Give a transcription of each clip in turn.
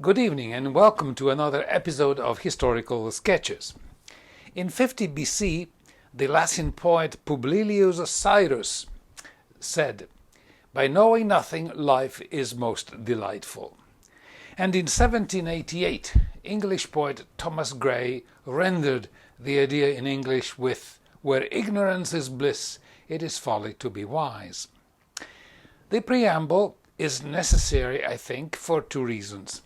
Good evening and welcome to another episode of Historical Sketches. In 50 BC, the Latin poet Publilius Cyrus said, "By knowing nothing, life is most delightful." And in 1788, English poet Thomas Gray rendered the idea in English with, "Where ignorance is bliss, it is folly to be wise." The preamble is necessary, I think, for two reasons.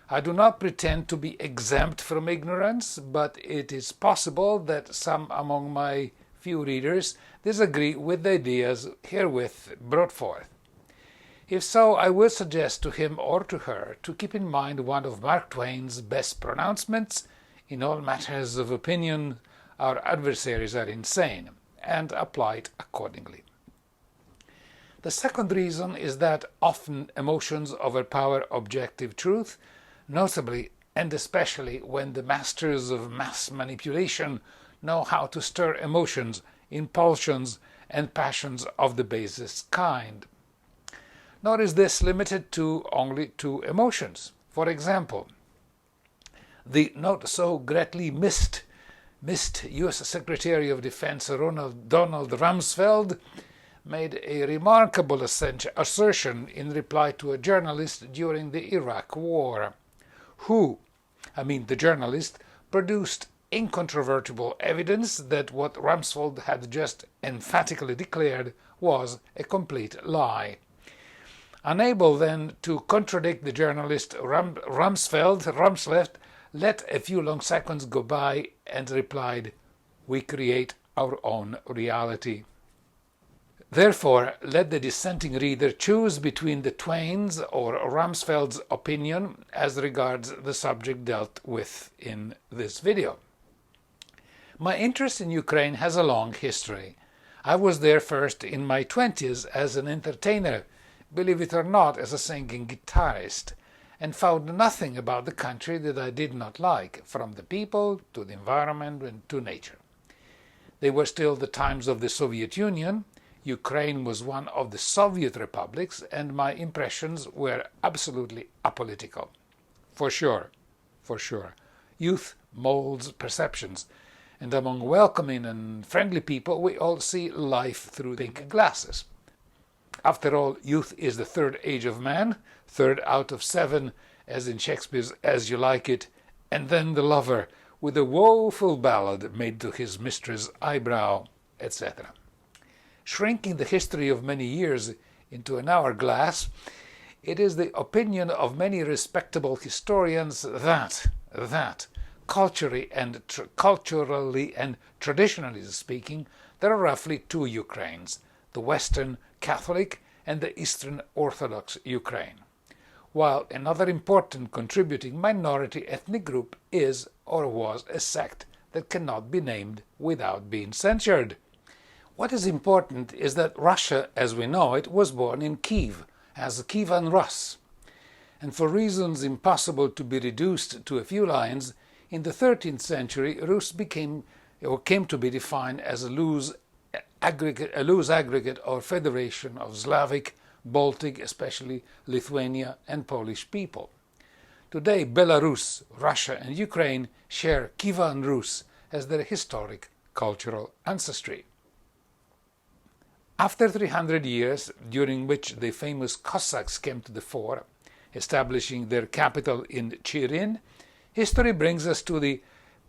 I do not pretend to be exempt from ignorance, but it is possible that some among my few readers disagree with the ideas herewith brought forth. If so, I will suggest to him or to her to keep in mind one of Mark Twain's best pronouncements: "In all matters of opinion, our adversaries are insane," and apply it accordingly. The second reason is that often emotions overpower objective truth, notably and especially when the masters of mass manipulation know how to stir emotions, impulsions, and passions of the basest kind. Nor is this limited to only two emotions. For example, the not so greatly missed U.S. Secretary of Defense Donald Rumsfeld made a remarkable assertion in reply to a journalist during the Iraq War, the journalist produced incontrovertible evidence that what Rumsfeld had just emphatically declared was a complete lie. Unable then to contradict the journalist, Rumsfeld let a few long seconds go by and replied, "We create our own reality." Therefore, let the dissenting reader choose between the Twain's or Rumsfeld's opinion as regards the subject dealt with in this video. My interest in Ukraine has a long history. I was there first in my 20s as an entertainer, believe it or not as a singing guitarist, and found nothing about the country that I did not like, from the people to the environment and to nature. They were still the times of the Soviet Union. Ukraine was one of the Soviet republics, and my impressions were absolutely apolitical. For sure. Youth molds perceptions, and among welcoming and friendly people we all see life through pink glasses. After all, youth is the third age of man, third out of seven, as in Shakespeare's As You Like It, and then the lover, with a woeful ballad made to his mistress' eyebrow, etc. Shrinking the history of many years into an hourglass, it is the opinion of many respectable historians that culturally and traditionally speaking, there are roughly two Ukraines, the Western Catholic and the Eastern Orthodox Ukraine, while another important contributing minority ethnic group is or was a sect that cannot be named without being censured. What is important is that Russia, as we know it, was born in Kiev, as Kievan Rus, and for reasons impossible to be reduced to a few lines, in the 13th century Rus came to be defined as a loose aggregate or federation of Slavic, Baltic, especially Lithuania and Polish people. Today Belarus, Russia and Ukraine share Kievan Rus as their historic cultural ancestry. After 300 years, during which the famous Cossacks came to the fore, establishing their capital in Chirin, history brings us to the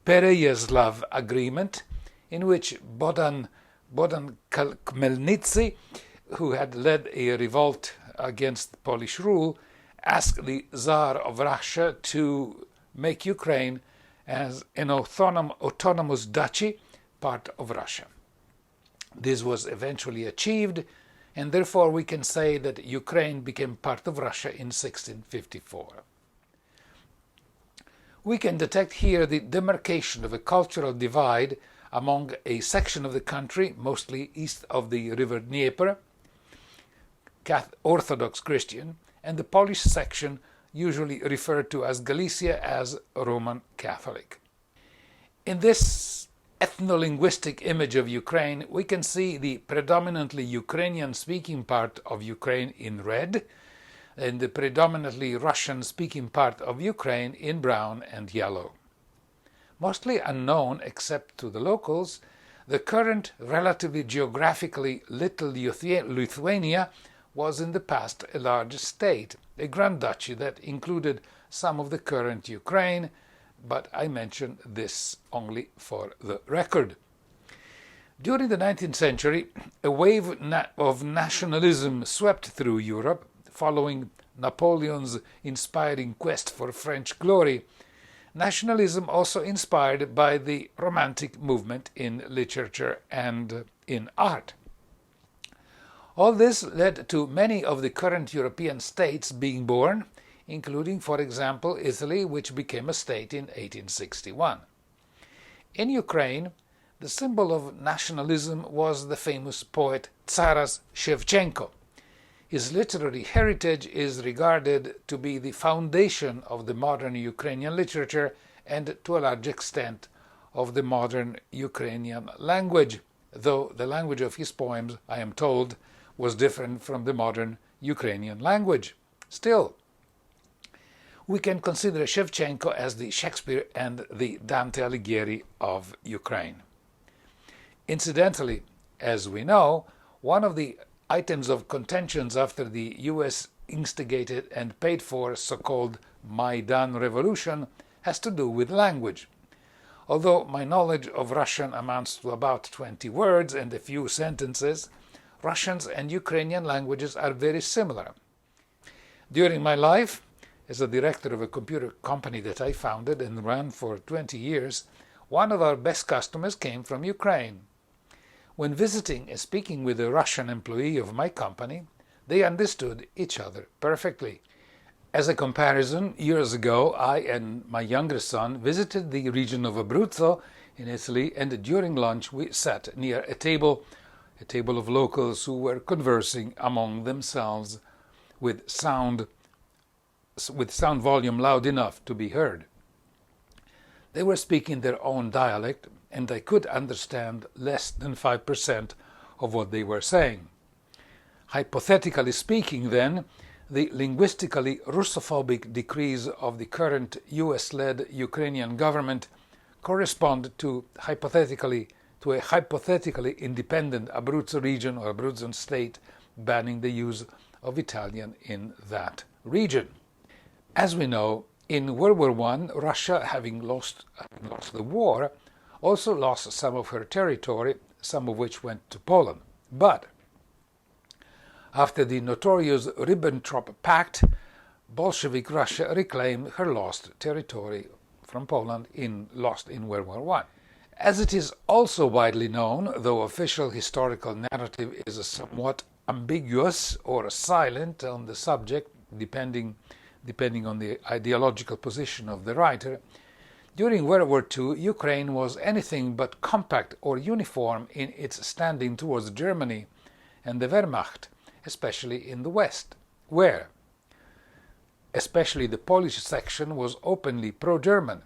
Pereyaslav Agreement, in which Bohdan Khmelnytsky, who had led a revolt against Polish rule, asked the Tsar of Russia to make Ukraine as an autonomous duchy, part of Russia. This was eventually achieved, and therefore we can say that Ukraine became part of Russia in 1654. We can detect here the demarcation of a cultural divide among a section of the country, mostly east of the river Dnieper, Orthodox Christian, and the Polish section, usually referred to as Galicia, as Roman Catholic. In this ethno-linguistic image of Ukraine, we can see the predominantly Ukrainian-speaking part of Ukraine in red, in the predominantly Russian-speaking part of Ukraine in brown and yellow. Mostly unknown except to the locals, the current relatively geographically little Lithuania was in the past a large state, a Grand Duchy that included some of the current Ukraine, but I mention this only for the record. During the 19th century, a wave of nationalism swept through Europe, following Napoleon's inspiring quest for French glory. Nationalism also inspired by the Romantic movement in literature and in art. All this led to many of the current European states being born, including, for example, Italy, which became a state in 1861. In Ukraine, the symbol of nationalism was the famous poet Taras Shevchenko. His literary heritage is regarded to be the foundation of the modern Ukrainian literature and, to a large extent, of the modern Ukrainian language, though the language of his poems, I am told, was different from the modern Ukrainian language. Still, we can consider Shevchenko as the Shakespeare and the Dante Alighieri of Ukraine. Incidentally, as we know, one of the items of contentions after the US instigated and paid for so-called Maidan revolution has to do with language. Although my knowledge of Russian amounts to about 20 words and a few sentences, Russian and Ukrainian languages are very similar. During my life, as a director of a computer company that I founded and ran for 20 years, one of our best customers came from Ukraine. When visiting and speaking with a Russian employee of my company, they understood each other perfectly. As a comparison, years ago, I and my younger son visited the region of Abruzzo in Italy, and during lunch we sat near a table of locals who were conversing among themselves with sound volume loud enough to be heard. They were speaking their own dialect, and I could understand less than 5% of what they were saying. Hypothetically speaking, then, the linguistically Russophobic decrees of the current US-led Ukrainian government correspond to a hypothetically independent Abruzzo region or Abruzzan state banning the use of Italian in that region. As we know, in World War I, Russia, having lost the war, also lost some of her territory, some of which went to Poland. But after the notorious Ribbentrop Pact, Bolshevik Russia reclaimed her lost territory from Poland lost in World War I. As it is also widely known, though official historical narrative is somewhat ambiguous or silent on the subject, depending on the ideological position of the writer, during World War II, Ukraine was anything but compact or uniform in its standing towards Germany and the Wehrmacht, especially in the West, where especially the Polish section was openly pro-German.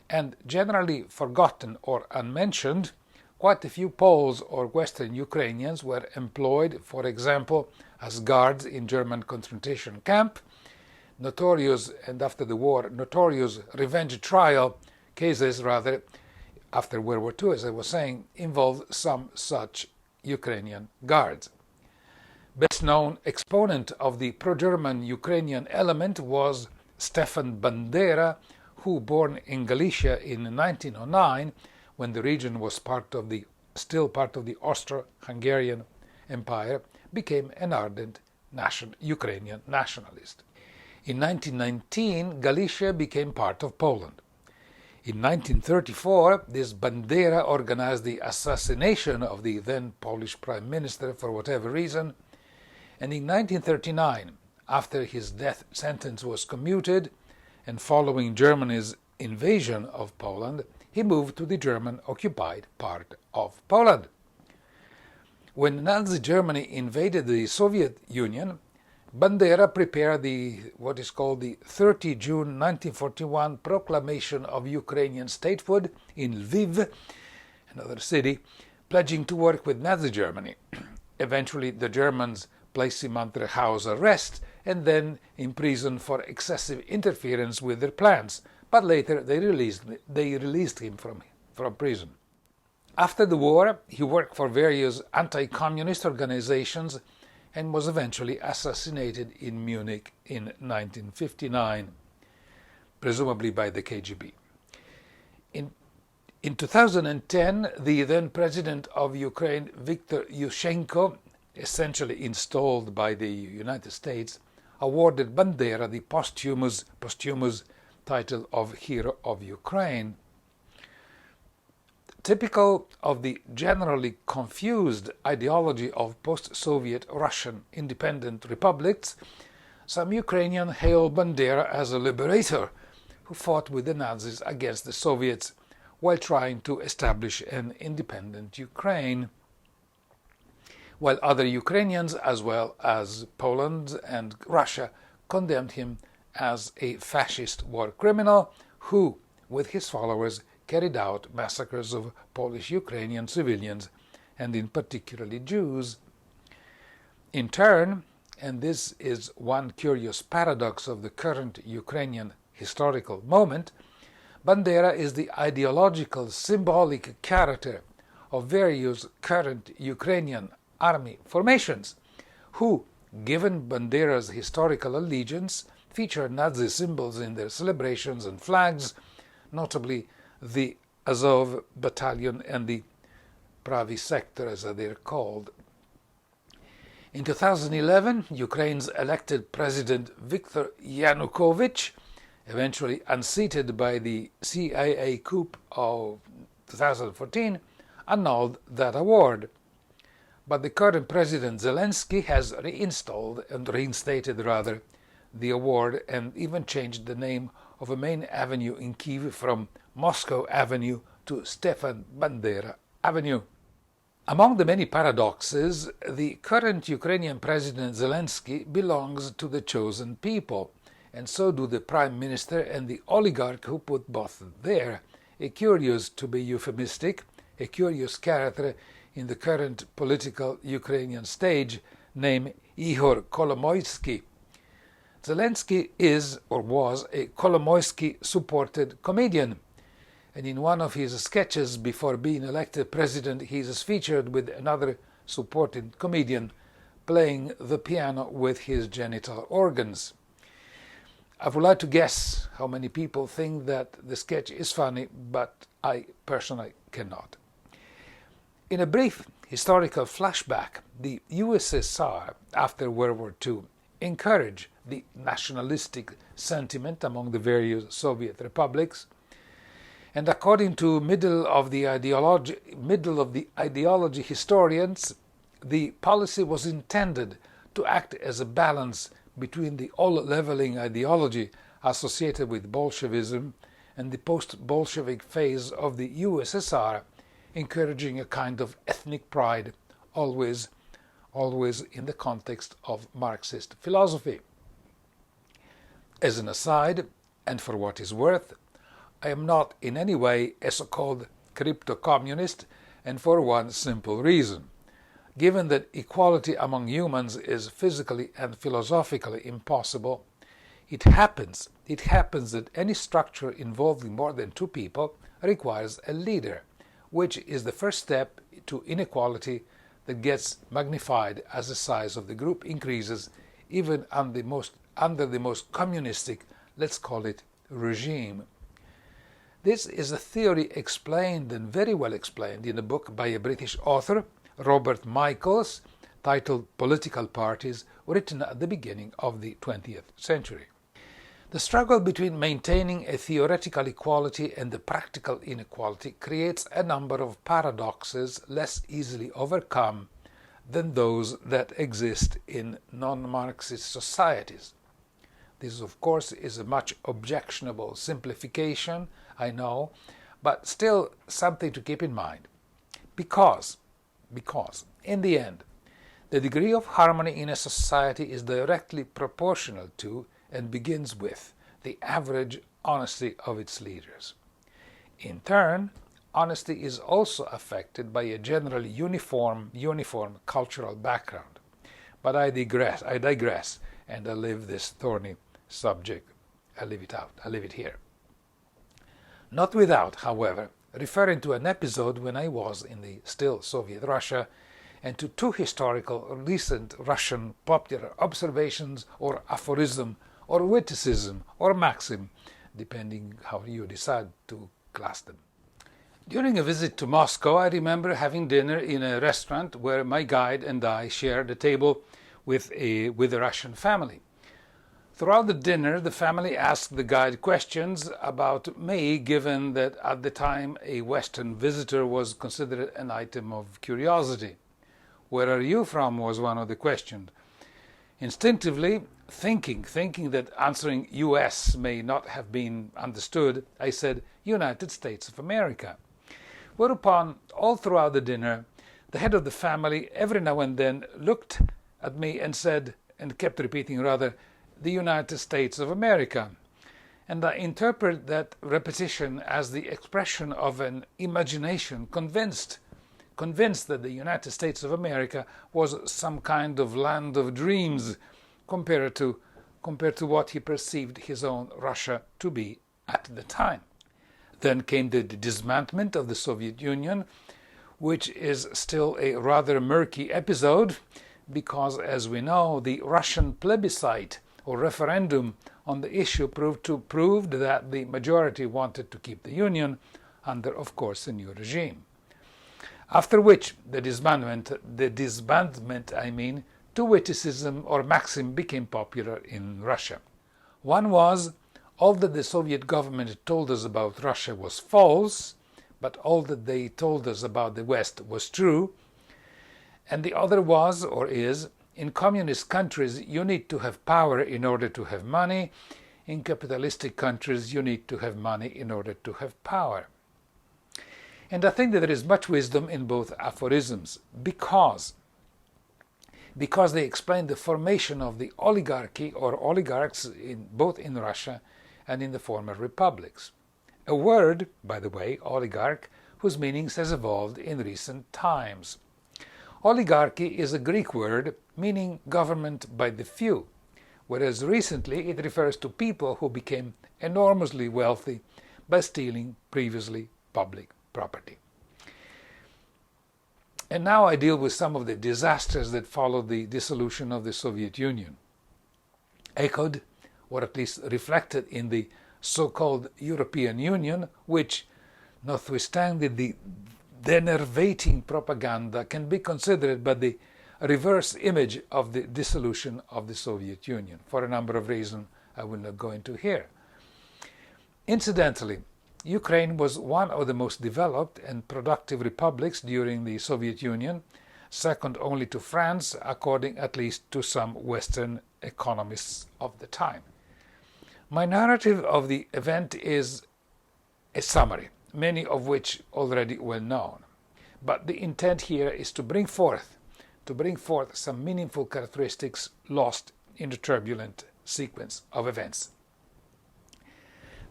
And generally forgotten or unmentioned, quite a few Poles or Western Ukrainians were employed, for example, as guards in German concentration camp. Notorious revenge trial cases, after World War II, as I was saying, involved some such Ukrainian guards. Best known exponent of the pro-German Ukrainian element was Stefan Bandera, who, born in Galicia in 1909, when the region was still part of the Austro-Hungarian Empire, became an ardent Ukrainian nationalist. In 1919, Galicia became part of Poland. In 1934, this Bandera organized the assassination of the then Polish Prime Minister for whatever reason, and in 1939, after his death sentence was commuted, and following Germany's invasion of Poland, he moved to the German-occupied part of Poland. When Nazi Germany invaded the Soviet Union, Bandera prepared what is called the 30 June 1941 Proclamation of Ukrainian Statehood in Lviv, another city, pledging to work with Nazi Germany. Eventually, the Germans place him under house arrest, and then imprisoned for excessive interference with their plans, but later they released him from prison. After the war, he worked for various anti-communist organizations and was eventually assassinated in Munich in 1959, presumably by the KGB. In 2010, the then president of Ukraine, Viktor Yushchenko, essentially installed by the United States, awarded Bandera the posthumous title of Hero of Ukraine. Typical of the generally confused ideology of post-Soviet Russian independent republics, some Ukrainians hail Bandera as a liberator who fought with the Nazis against the Soviets while trying to establish an independent Ukraine, while other Ukrainians, as well as Poland and Russia, condemned him as a fascist war criminal who, with his followers, carried out massacres of Polish Ukrainian civilians, and in particularly Jews. In turn, and this is one curious paradox of the current Ukrainian historical moment, Bandera is the ideological, symbolic character of various current Ukrainian army formations, who, given Bandera's historical allegiance, feature Nazi symbols in their celebrations and flags, notably the Azov Battalion and the Pravi Sector, as they're called. In 2011, Ukraine's elected President Viktor Yanukovych, eventually unseated by the CIA coup of 2014, annulled that award. But the current President Zelensky has reinstated the award, and even changed the name of a main avenue in Kyiv from Moscow Avenue to Stefan Bandera Avenue. Among the many paradoxes, the current Ukrainian President Zelensky belongs to the chosen people, and so do the Prime Minister and the oligarch who put both there, a curious, to be euphemistic, a curious character in the current political Ukrainian stage, named Ihor Kolomoisky. Zelensky is, or was, a Kolomoisky-supported comedian, and in one of his sketches before being elected president, he is featured with another supported comedian playing the piano with his genital organs. I would like to guess how many people think that the sketch is funny, but I personally cannot. In a brief historical flashback, the USSR, after World War II, encouraged the nationalistic sentiment among the various Soviet republics, and according to middle of the ideology historians, the policy was intended to act as a balance between the all-leveling ideology associated with Bolshevism and the post-Bolshevik phase of the USSR, encouraging a kind of ethnic pride, always in the context of Marxist philosophy. As an aside, and for what is worth, I am not in any way a so-called crypto-communist, and for one simple reason. Given that equality among humans is physically and philosophically impossible, it happens that any structure involving more than two people requires a leader, which is the first step to inequality that gets magnified as the size of the group increases, even under the most communistic, let's call it, regime. This is a theory explained, and very well explained, in a book by a British author, Robert Michaels, titled Political Parties, written at the beginning of the 20th century. The struggle between maintaining a theoretical equality and the practical inequality creates a number of paradoxes less easily overcome than those that exist in non-Marxist societies. This, of course, is a much objectionable simplification, I know, but still something to keep in mind. Because, in the end, the degree of harmony in a society is directly proportional to and begins with the average honesty of its leaders. In turn, honesty is also affected by a generally uniform cultural background. But I digress, and I leave this thorny subject. I leave it out. I leave it here. Not without, however, referring to an episode when I was in the still Soviet Russia, and to two historical recent Russian popular observations or aphorism or witticism or maxim, depending how you decide to class them. During a visit to Moscow, I remember having dinner in a restaurant where my guide and I shared a table with a Russian family. Throughout the dinner, the family asked the guide questions about me, given that at the time a Western visitor was considered an item of curiosity. "Where are you from?" was one of the questions. Instinctively, thinking that answering US may not have been understood, I said United States of America. Whereupon, all throughout the dinner, the head of the family every now and then looked at me and said, and kept repeating rather, the United States of America. And I interpret that repetition as the expression of an imagination convinced that the United States of America was some kind of land of dreams compared to what he perceived his own Russia to be at the time. Then came the dismantlement of the Soviet Union, which is still a rather murky episode because, as we know, the Russian plebiscite or referendum on the issue proved that the majority wanted to keep the Union under, of course, a new regime. After which the disbandment, to witticism or maxim became popular in Russia. One was, all that the Soviet government told us about Russia was false, but all that they told us about the West was true. And the other was, or is, in communist countries you need to have power in order to have money. In capitalistic countries you need to have money in order to have power. And I think that there is much wisdom in both aphorisms because they explain the formation of the oligarchy or oligarchs both in Russia and in the former republics. A word, by the way, oligarch, whose meanings has evolved in recent times. Oligarchy is a Greek word meaning government by the few, whereas recently it refers to people who became enormously wealthy by stealing previously public property. And now I deal with some of the disasters that followed the dissolution of the Soviet Union, echoed, or at least reflected in the so-called European Union, which, notwithstanding the denervating propaganda, can be considered but the reverse image of the dissolution of the Soviet Union, for a number of reasons I will not go into here. Incidentally, Ukraine was one of the most developed and productive republics during the Soviet Union, second only to France, according at least to some Western economists of the time. My narrative of the event is a summary, many of which already well known. But the intent here is to bring forth some meaningful characteristics lost in the turbulent sequence of events.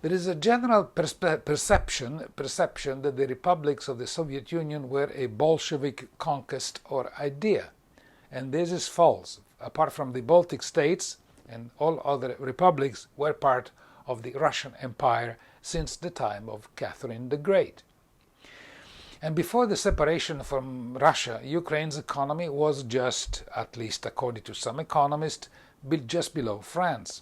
There is a general perception that the republics of the Soviet Union were a Bolshevik conquest or idea, and this is false. Apart from the Baltic states, and all other republics were part of the Russian Empire since the time of Catherine the Great. And before the separation from Russia, Ukraine's economy was just, at least according to some economists, just below France.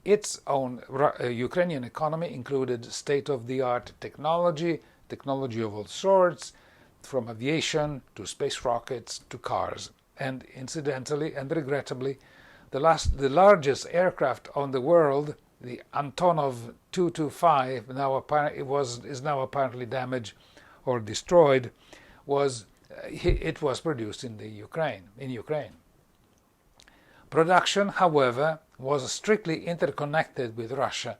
Its own Ukrainian economy included state-of-the-art technology of all sorts, from aviation to space rockets to cars. And incidentally and regrettably, the largest aircraft on the world, the Antonov 225, is now apparently damaged or destroyed, was produced in Ukraine. Production, however, was strictly interconnected with Russia,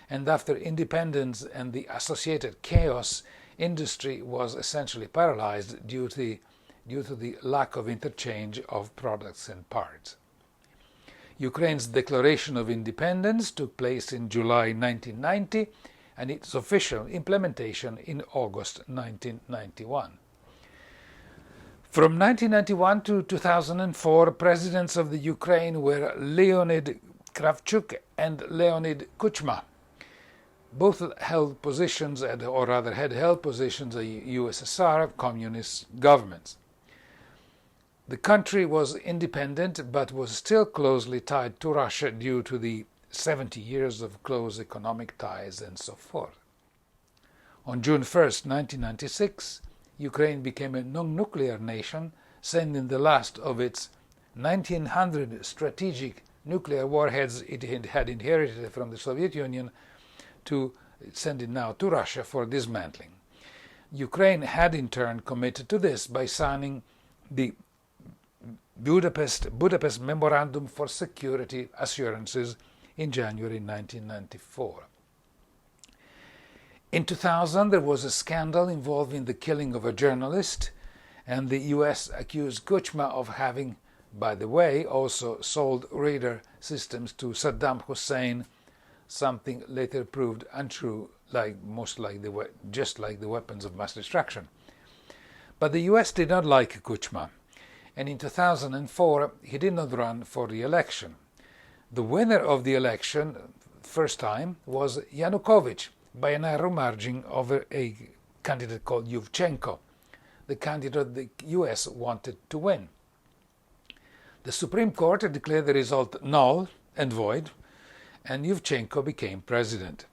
and after independence and the associated chaos, industry was essentially paralyzed due to the lack of interchange of products and parts. Ukraine's declaration of independence took place in July 1990 and its official implementation in August 1991. From 1991 to 2004, presidents of the Ukraine were Leonid Kravchuk and Leonid Kuchma. Both held positions, or rather had held positions in USSR communist governments. The country was independent but was still closely tied to Russia due to the 70 years of close economic ties and so forth. On June 1st, 1996, Ukraine became a non-nuclear nation, sending the last of its 1900 strategic nuclear warheads it had inherited from the Soviet Union to send it now to Russia for dismantling. Ukraine had in turn committed to this by signing the Budapest Memorandum for Security Assurances in January 1994. In 2000, there was a scandal involving the killing of a journalist, and the US accused Kuchma of having, by the way, also sold radar systems to Saddam Hussein, something later proved untrue, just like the weapons of mass destruction. But the US did not like Kuchma, and in 2004 he did not run for re-election. The winner of the election, first time, was Yanukovych, by a narrow margin over a candidate called Yuvchenko, the candidate the US wanted to win. The Supreme Court declared the result null and void, and Yuvchenko became president.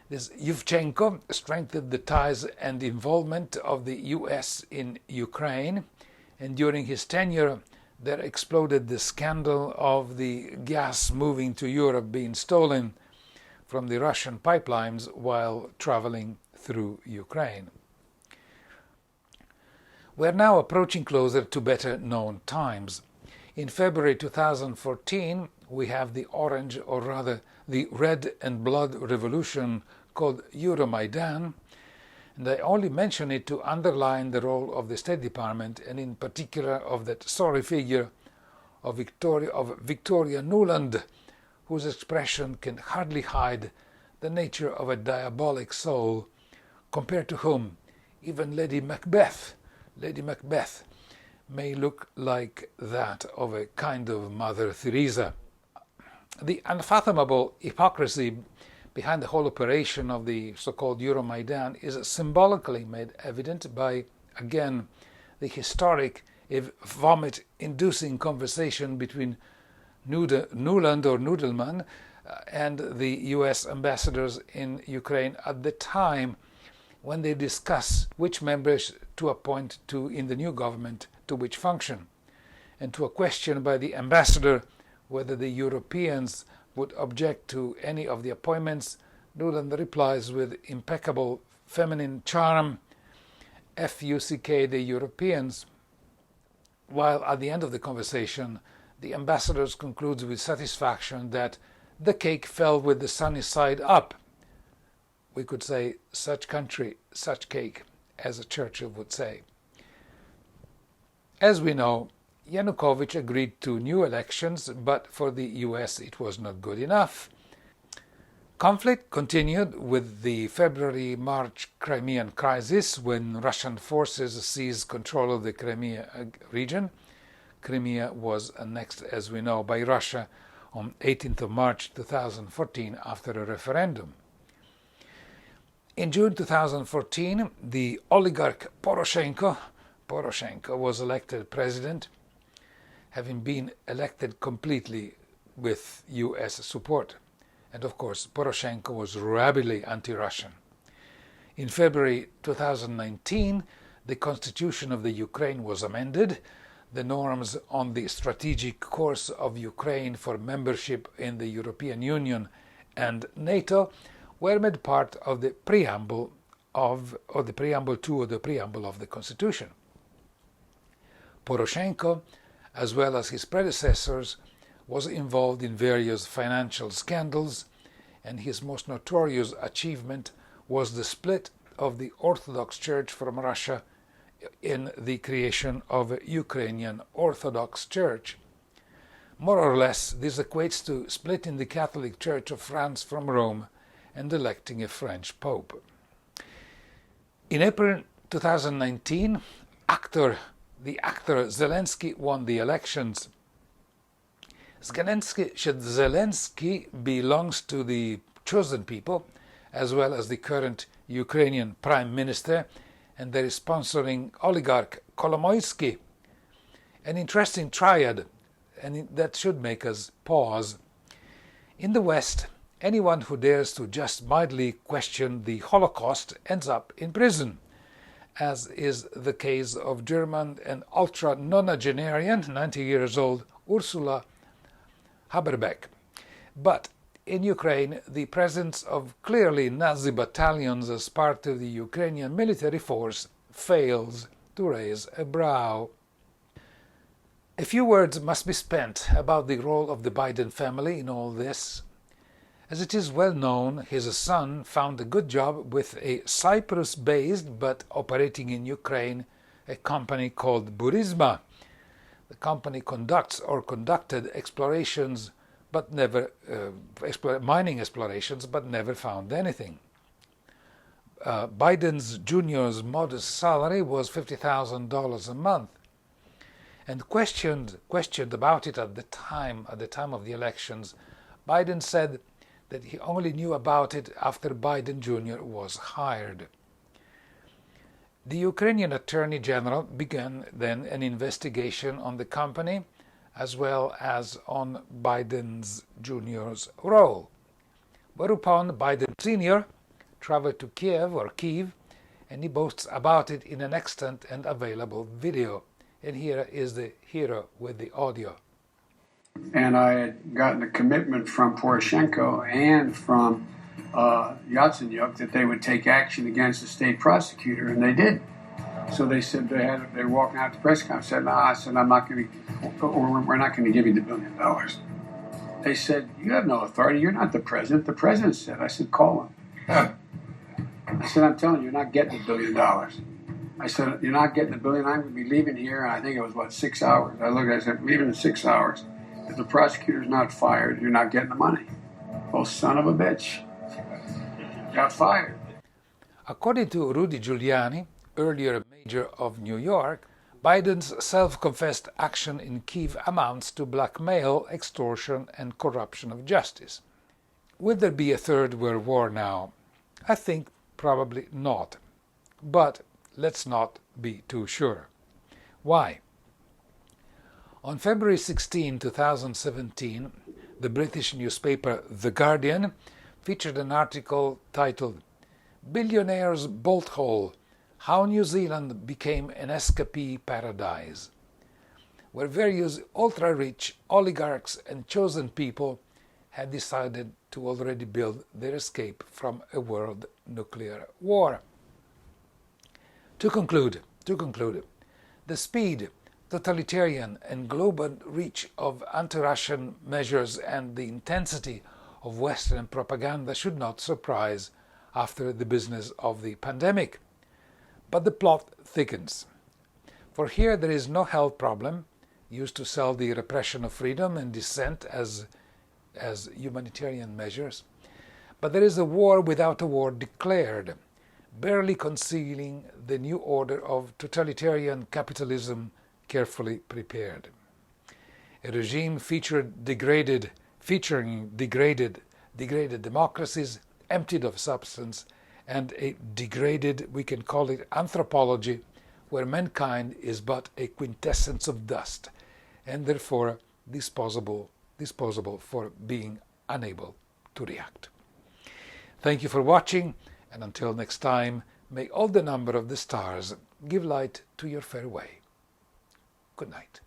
This Yuvchenko strengthened the ties and involvement of the US in Ukraine, and during his tenure there exploded the scandal of the gas moving to Europe being stolen from the Russian pipelines while traveling through Ukraine. We are now approaching closer to better known times. In February 2014, we have the orange, or rather the red and blood revolution called Euromaidan, and I only mention it to underline the role of the State Department, and in particular of that sorry figure of Victoria Nuland, whose expression can hardly hide the nature of a diabolic soul, compared to whom even Lady Macbeth may look like that of a kind of Mother Teresa. The unfathomable hypocrisy behind the whole operation of the so-called Euromaidan is symbolically made evident by, again, the historic, if vomit-inducing conversation between Nuland or Nudelman and the US ambassadors in Ukraine at the time when they discuss which members to appoint in the new government to which function, and to a question by the ambassador whether the Europeans would object to any of the appointments, Nuland replies with impeccable feminine charm, "FUCK the Europeans," while at the end of the conversation the ambassador concludes with satisfaction that the cake fell with the sunny side up. We could say, such country, such cake, as Churchill would say. As we know, Yanukovych agreed to new elections, but for the US it was not good enough. Conflict continued with the February-March Crimean crisis, when Russian forces seized control of the Crimea region. Crimea was annexed, as we know, by Russia on 18th of March 2014 after a referendum. In June 2014, the oligarch Poroshenko was elected president, having been elected completely with US support. And of course, Poroshenko was rabidly anti-Russian. In February 2019, the constitution of the Ukraine was amended. The norms on the strategic course of Ukraine for membership in the European Union and NATO were made part of the preamble of the preamble of the Constitution. Poroshenko, as well as his predecessors, was involved in various financial scandals, and his most notorious achievement was the split of the Orthodox Church from Russia in the creation of a Ukrainian Orthodox Church. More or less, this equates to splitting the Catholic Church of France from Rome and electing a French Pope. In April 2019, actor the actor Zelensky won the elections. Zelensky belongs to the chosen people, as well as the current Ukrainian Prime Minister, and there is sponsoring oligarch Kolomoisky. An interesting triad, and that should make us pause. In the West, anyone who dares to just mildly question the Holocaust ends up in prison, as is the case of German and ultra-nonagenarian, 90 years old, Ursula Haberbeck. But in Ukraine, the presence of clearly Nazi battalions as part of the Ukrainian military force fails to raise a brow. A few words must be spent about the role of the Biden family in all this. As it is well known, his son found a good job with a Cyprus-based but operating in Ukraine a company called Burisma. The company conducted explorations but never mining explorations, but never found anything. Biden's junior's modest salary was $50,000 a month, and questioned about it at the time of the elections. Biden said that he only knew about it after Biden Jr. was hired. The Ukrainian Attorney General began then an investigation on the company, as well as on Biden's Jr.'s role, whereupon Biden Sr. traveled to Kiev, and he boasts about it in an extant and available video. And here is the hero with the audio. And I had gotten a commitment from Poroshenko and from Yatsenyuk that they would take action against the state prosecutor, and they did. So they said they were walking out to the press conference. I said, I'm not going to, or we're not going to give you the $1 billion. They said, you have no authority. You're not the president. The president said. I said, call him. I said, I'm telling you, you're not getting the $1 billion. I said, you're not getting the $1 billion. I'm going to be leaving here. And I think it was 6 hours. I said, leaving in 6 hours. If the prosecutor's not fired, you're not getting the money. Oh, son of a bitch. Got fired. According to Rudy Giuliani, earlier mayor of New York, Biden's self-confessed action in Kyiv amounts to blackmail, extortion, and corruption of justice. Will there be a third world war now? I think probably not. But let's not be too sure. Why? On February 16, 2017, the British newspaper The Guardian featured an article titled "Billionaires' Bolt Hole: How New Zealand Became an Escapee Paradise," where various ultra-rich oligarchs and chosen people had decided to already build their escape from a world nuclear war. To conclude, the speed, totalitarian and global reach of anti-Russian measures and the intensity of Western propaganda should not surprise after the business of the pandemic. But the plot thickens. For here there is no health problem, used to sell the repression of freedom and dissent as humanitarian measures, but there is a war without a war declared, barely concealing the new order of totalitarian capitalism carefully prepared. A regime featuring degraded democracies, emptied of substance, and a degraded, we can call it anthropology, where mankind is but a quintessence of dust, and therefore disposable for being unable to react. Thank you for watching, and until next time, may all the number of the stars give light to your fair way. Good night.